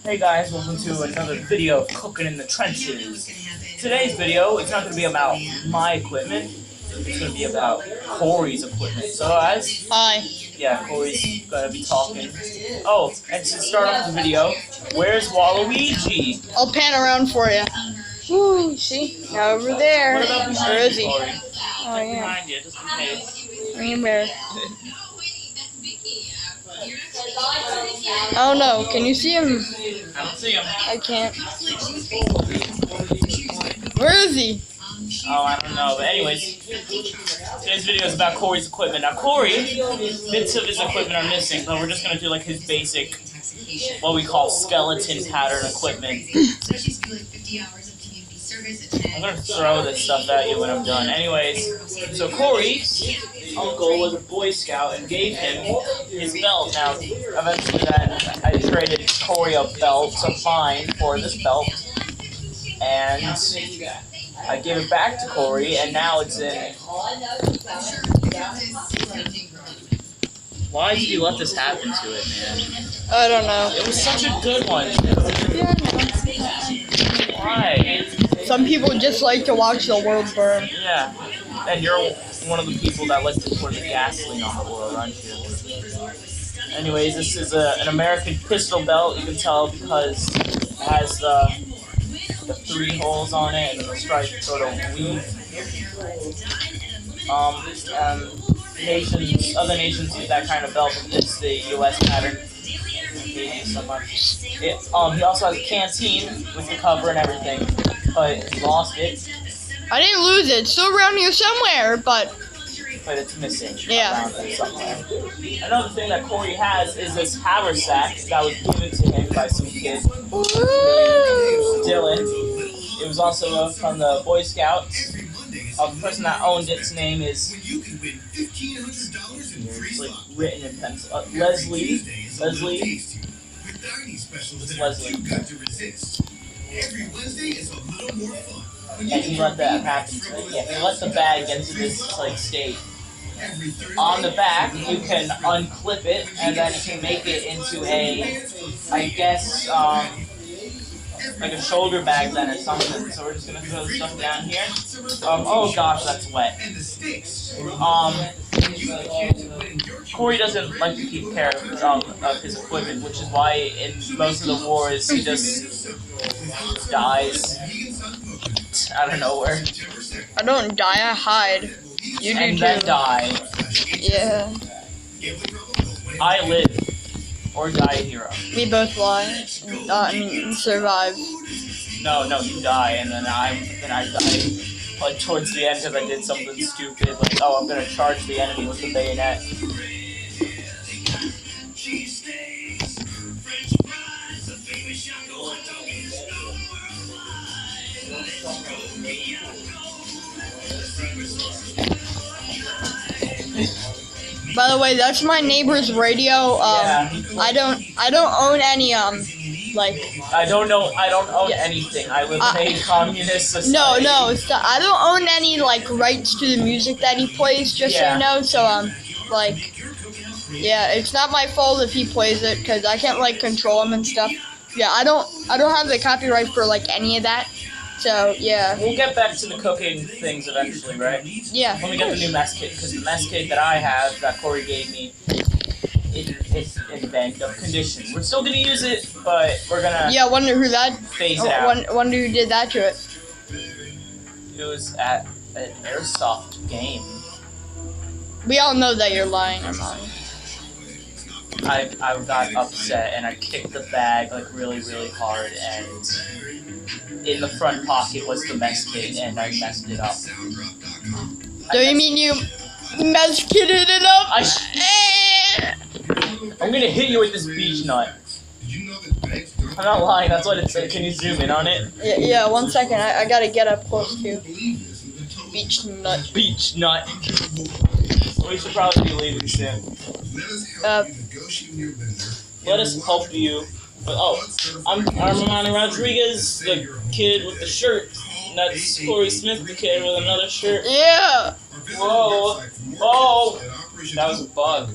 Hey guys, welcome to another video of cooking in the trenches. Today's video, it's not going to be about my equipment, it's going to be about Cory's equipment. So guys, hi. Yeah, Cory's going to be talking. Oh, and to start off the video, where's Waluigi? I'll pan around for you. Woo, see? Over there. What about behind Where is you, he? Cory? Oh, yeah. Behind you, just in case. Green bear. Oh no, can you see him? I don't see him. I can't. Where is he? Oh, I don't know. But anyways, today's video is about Cory's equipment. Now, Cory, bits of his equipment are missing, but we're just going to do like his basic, what we call skeleton pattern equipment. I'm going to throw this stuff at you when I'm done. Anyways, so Cory's uncle was a Boy Scout and gave him his belt. Now, eventually then, I traded Cory a belt, a fine, for this belt. And I gave it back to Cory, and now it's in. Why did you let this happen to it, man? I don't know. It was such a good one. Yeah, I know. Why? Some people just like to watch the world burn. Yeah. And you're one of the people that like to pour the gasoline on the world, aren't you? Anyways, this is an American pistol belt. You can tell because it has the 3 holes on it and the stripe sort of weave. Other nations use that kind of belt, but it's the U.S. pattern. So much. He also has a canteen with the cover and everything, but he lost it. I didn't lose it. It's still around here somewhere, but it's missing. Yeah. Around there somewhere. Another thing that Cory has is this haversack that was given to him by some kid named Dylan. It was also from the Boy Scouts. The person that owned its name is, it's like written in pencil. Leslie. It's Leslie. And he let that happen to it. Yeah, he let the bag get to this like state. On the back, you can unclip it, and then you can make it into a, I guess, like a shoulder bag then or something. So we're just gonna throw the stuff down here. Oh gosh, that's wet. Cory doesn't like to keep care of his equipment, which is why in most of the wars he just dies out of nowhere. I don't die, I hide. You do and too. then die. Yeah. I live. Or die a hero. We both lie. Survive. No, you die, and then I die. Like towards the end because I did something stupid. Like, oh, I'm gonna charge the enemy with the bayonet. By the way, that's my neighbor's radio. I don't own any like. I don't own anything. I live in a communist society. No, I don't own any like rights to the music that he plays. Just so you know, so like, yeah, it's not my fault if he plays it because I can't like control him and stuff. Yeah, I don't have the copyright for like any of that. So, yeah. We'll get back to the cooking things eventually, right? Yeah. Let me get the new mess kit, because the mess kit that I have, that Cory gave me, it's in bad condition. We're still going to use it, but we're going to wonder who that... phase it out. Wonder who did that to it. It was at an airsoft game. We all know that you're lying, Armand. I got upset, and I kicked the bag, like, really, really hard, and in the front pocket was the mess kit, and I messed it up. Do you mean you mess kitted it up? I'm gonna hit you with this beach nut. I'm not lying, that's what it said. Can you zoom in on it? Yeah, 1 second. I gotta get up close to beach nut. Beach nut. We should probably be leaving soon. Let us help you. I'm Armando Rodriguez, the kid with the shirt. And that's Cory Smith, the kid with another shirt. Yeah! Whoa! Oh! That was a bug.